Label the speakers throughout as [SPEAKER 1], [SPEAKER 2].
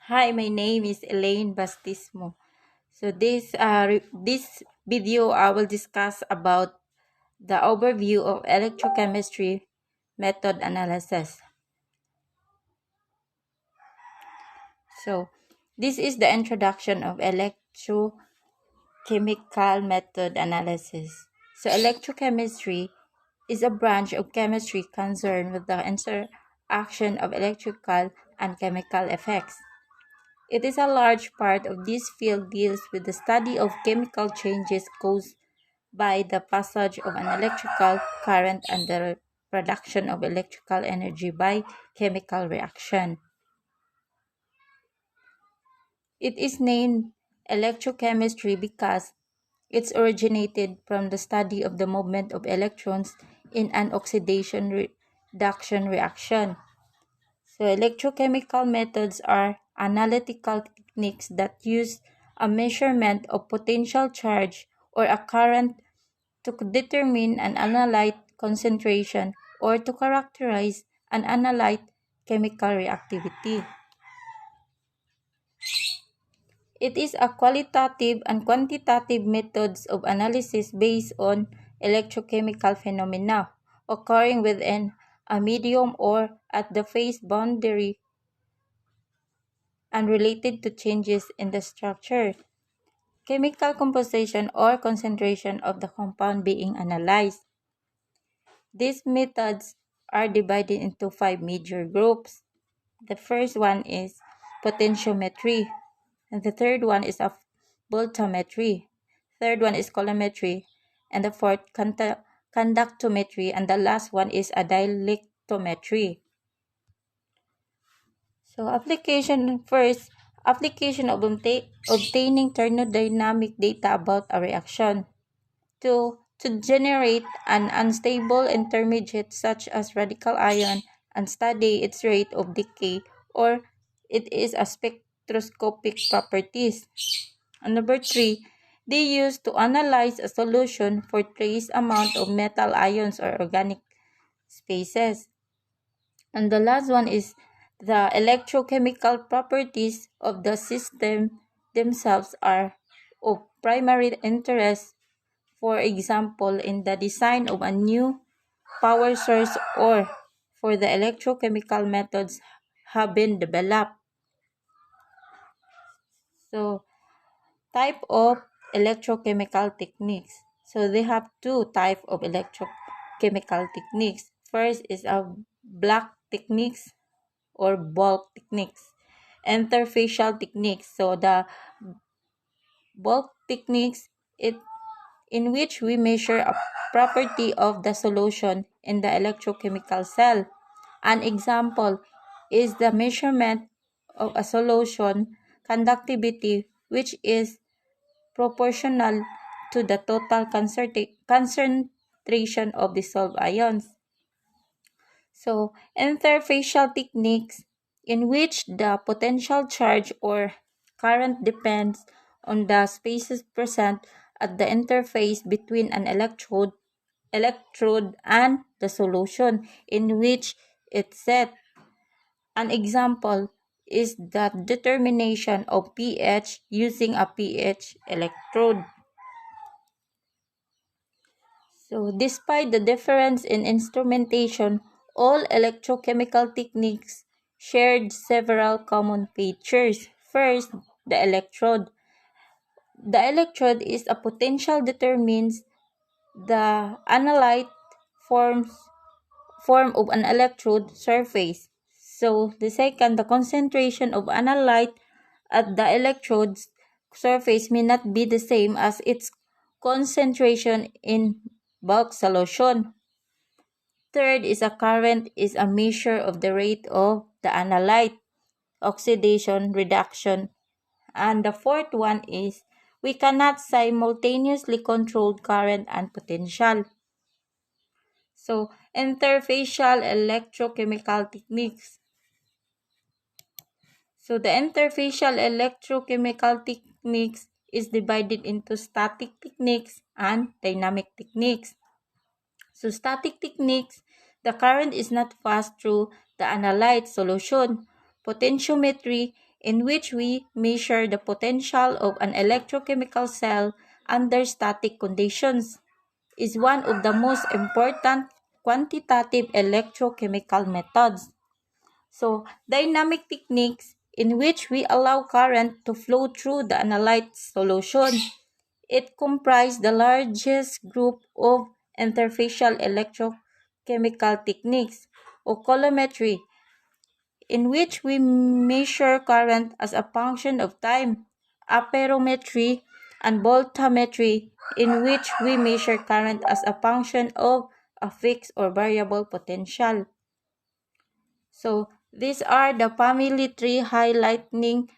[SPEAKER 1] Hi, my name is Elaine Bastismo. So this video I will discuss about the overview of electrochemistry method analysis. So this is the introduction of electrochemical method analysis. So electrochemistry is a branch of chemistry concerned with the interaction of electrical and chemical effects. It is a large part of this field deals with the study of chemical changes caused by the passage of an electrical current and the production of electrical energy by chemical reaction. It is named electrochemistry because it originated from the study of the movement of electrons in an oxidation reduction reaction. So electrochemical methods are analytical techniques that use a measurement of potential charge or a current to determine an analyte concentration or to characterize an analyte chemical reactivity. It is a qualitative and quantitative methods of analysis based on electrochemical phenomena occurring within a medium or at the phase boundary and related to changes in the structure, chemical composition, or concentration of the compound being analyzed. These methods are divided into 5 major groups. The first one is potentiometry, and the third one is of voltammetry, third one is colorimetry, and the fourth conductometry, and the last one is a dielectrometry. So application of obtaining thermodynamic data about a reaction. To generate an unstable intermediate such as radical ion and study its rate of decay or it is a spectroscopic properties. And number 3, they use to analyze a solution for trace amount of metal ions or organic species. And the last one is the electrochemical properties of the system themselves are of primary interest, for example, in the design of a new power source or for the electrochemical methods have been developed. So, type of electrochemical techniques. So, they have two type of electrochemical techniques. First is a black techniques or bulk techniques. Interfacial techniques. So, the bulk techniques, in which we measure a property of the solution in the electrochemical cell. An example is the measurement of a solution conductivity, which is proportional to the total concentration of dissolved ions. So, interfacial techniques in which the potential charge or current depends on the spaces present at the interface between an electrode and the solution in which it's set. An example is the determination of pH using a pH electrode. So, despite the difference in instrumentation, all electrochemical techniques shared several common features. First, the electrode. The electrode is a potential determines the analyte form of an electrode surface. So, the second, the concentration of analyte at the electrode's surface may not be the same as its concentration in bulk solution. Third is a current is a measure of the rate of the analyte, oxidation, reduction. And the fourth one is we cannot simultaneously control current and potential. So, interfacial electrochemical techniques. So, the interfacial electrochemical techniques is divided into static techniques and dynamic techniques. So, static techniques, the current is not passed through the analyte solution. Potentiometry in which we measure the potential of an electrochemical cell under static conditions, is one of the most important quantitative electrochemical methods. So, dynamic techniques in which we allow current to flow through the analyte solution. It comprises the largest group of interfacial electrochemical techniques, or coulometry, in which we measure current as a function of time, amperometry, and voltammetry, in which we measure current as a function of a fixed or variable potential. So, these are the family tree highlighting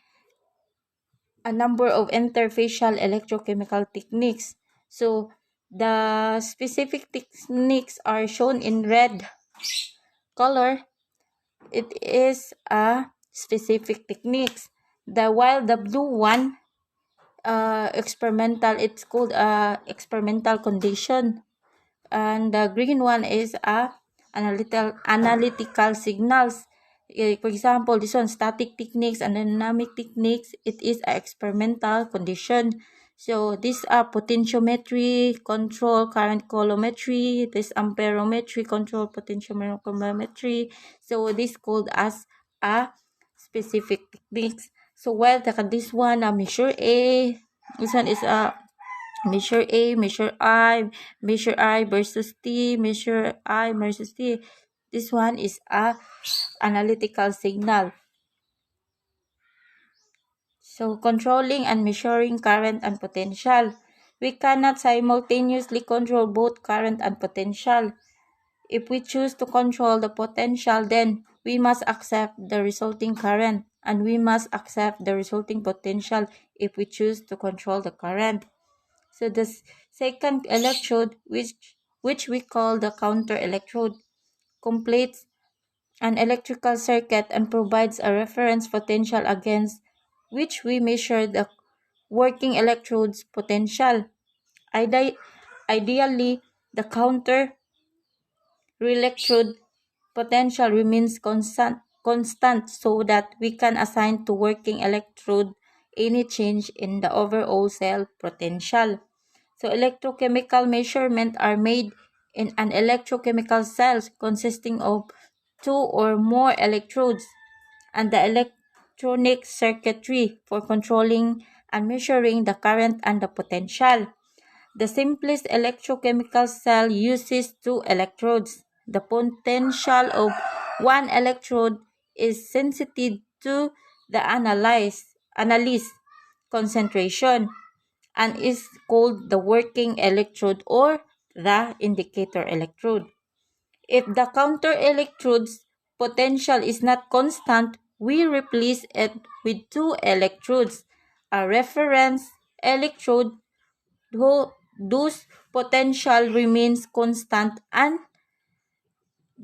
[SPEAKER 1] a number of interfacial electrochemical techniques. So, the specific techniques are shown in red color. It is a specific techniques. While the blue one, experimental, it's called experimental condition. And the green one is analytical signals. For example, this one, static techniques and dynamic techniques, it is an experimental condition. So these are potentiometry, control current coulometry, this amperometry, control potentiometry. So this called as a specific techniques. So while this one, measure A, this one is a measure A, measure I versus T, measure I versus T. This one is a analytical signal. So, controlling and measuring current and potential. We cannot simultaneously control both current and potential. If we choose to control the potential, then we must accept the resulting current, and we must accept the resulting potential if we choose to control the current. So the second electrode, which we call the counter electrode, completes an electrical circuit and provides a reference potential against which we measure the working electrode's potential. Ideally, the counter electrode potential remains constant so that we can assign to working electrode any change in the overall cell potential. So electrochemical measurements are made in an electrochemical cell consisting of two or more electrodes, and the electronic circuitry for controlling and measuring the current and the potential. The simplest electrochemical cell uses two electrodes. The potential of one electrode is sensitive to the analyze concentration and is called the working electrode or the indicator electrode. If the counter electrode's potential is not constant, we replace it with two electrodes, a reference electrode whose potential remains constant, and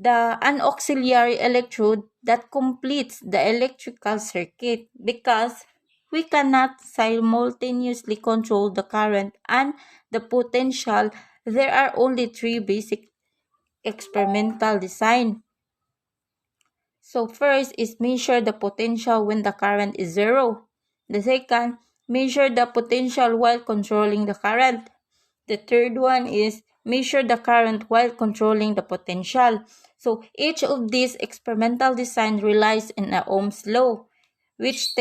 [SPEAKER 1] an auxiliary electrode that completes the electrical circuit. Because we cannot simultaneously control the current and the potential, there are only three basic experimental design. So first is measure the potential when the current is zero. The second, measure the potential while controlling the current. The third one is measure the current while controlling the potential. So each of these experimental design relies on Ohm's law, which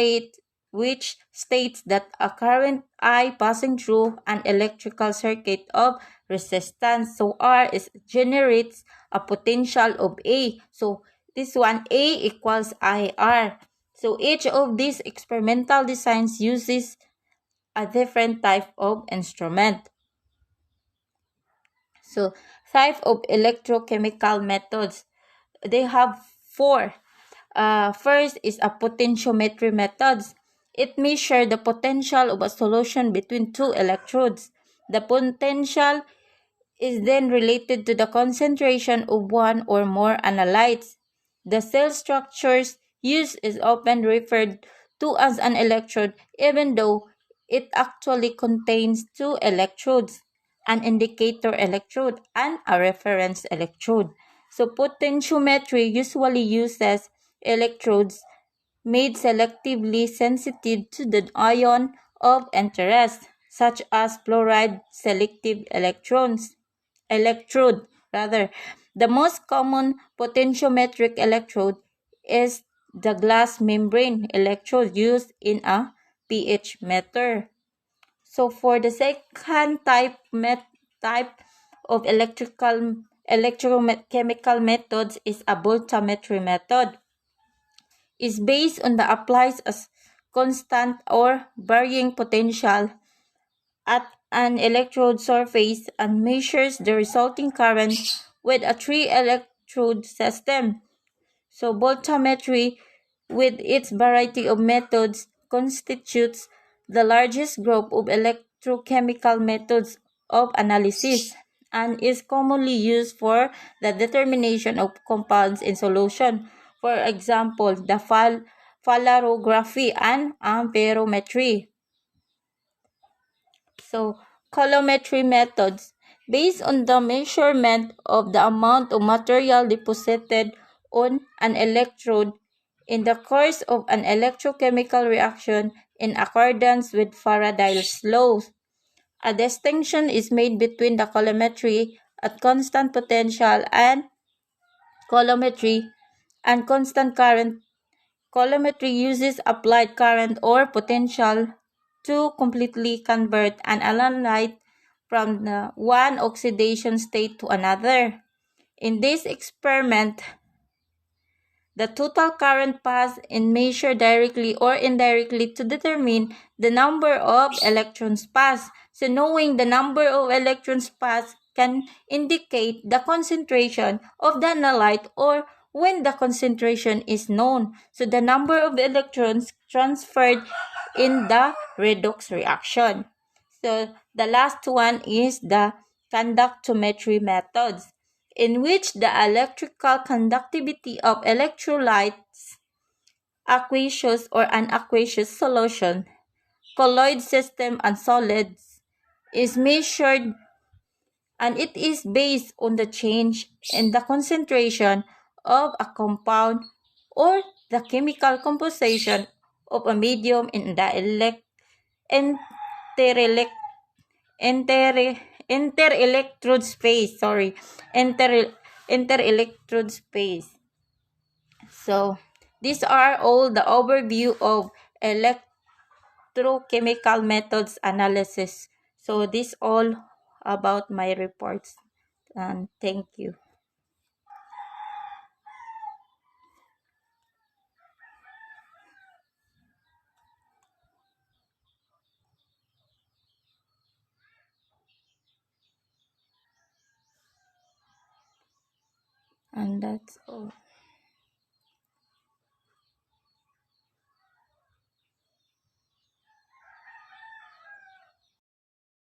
[SPEAKER 1] states that a current I passing through an electrical circuit of resistance, so R generates a potential of A. So this one, A equals IR. So each of these experimental designs uses a different type of instrument. So type of electrochemical methods, they have four. First is a potentiometry methods. It measures the potential of a solution between two electrodes. The potential is then related to the concentration of one or more analytes. The cell structures used is often referred to as an electrode even though it actually contains two electrodes, an indicator electrode and a reference electrode. So potentiometry usually uses electrodes made selectively sensitive to the ion of interest, such as fluoride selective electrode rather. The most common potentiometric electrode is the glass membrane electrode used in a pH meter. So for the second type of electrochemical methods is a voltammetry method. Is based on the applies as constant or varying potential at an electrode surface and measures the resulting current with a three-electrode system. So voltammetry, with its variety of methods, constitutes the largest group of electrochemical methods of analysis and is commonly used for the determination of compounds in solution. For example, the fallarography and amperometry. So, colorimetry methods, based on the measurement of the amount of material deposited on an electrode in the course of an electrochemical reaction in accordance with Faraday's law. A distinction is made between the colorimetry at constant potential and colorimetry and constant current. Colorimetry uses applied current or potential to completely convert an analyte from one oxidation state to another. In this experiment, the total current passed is measured directly or indirectly to determine the number of electrons passed. So knowing the number of electrons passed can indicate the concentration of the analyte or when the concentration is known. So the number of electrons transferred in the redox reaction. So the last one is the conductometry methods, in which the electrical conductivity of electrolytes, aqueous or unaqueous solution, colloid system and solids is measured, and it is based on the change in the concentration of a compound or the chemical composition of a medium in the interelec- interelectrode space. Interelectrode space. So these are all the overview of electrochemical methods analysis. So this all about my reports, and thank you. And that's all.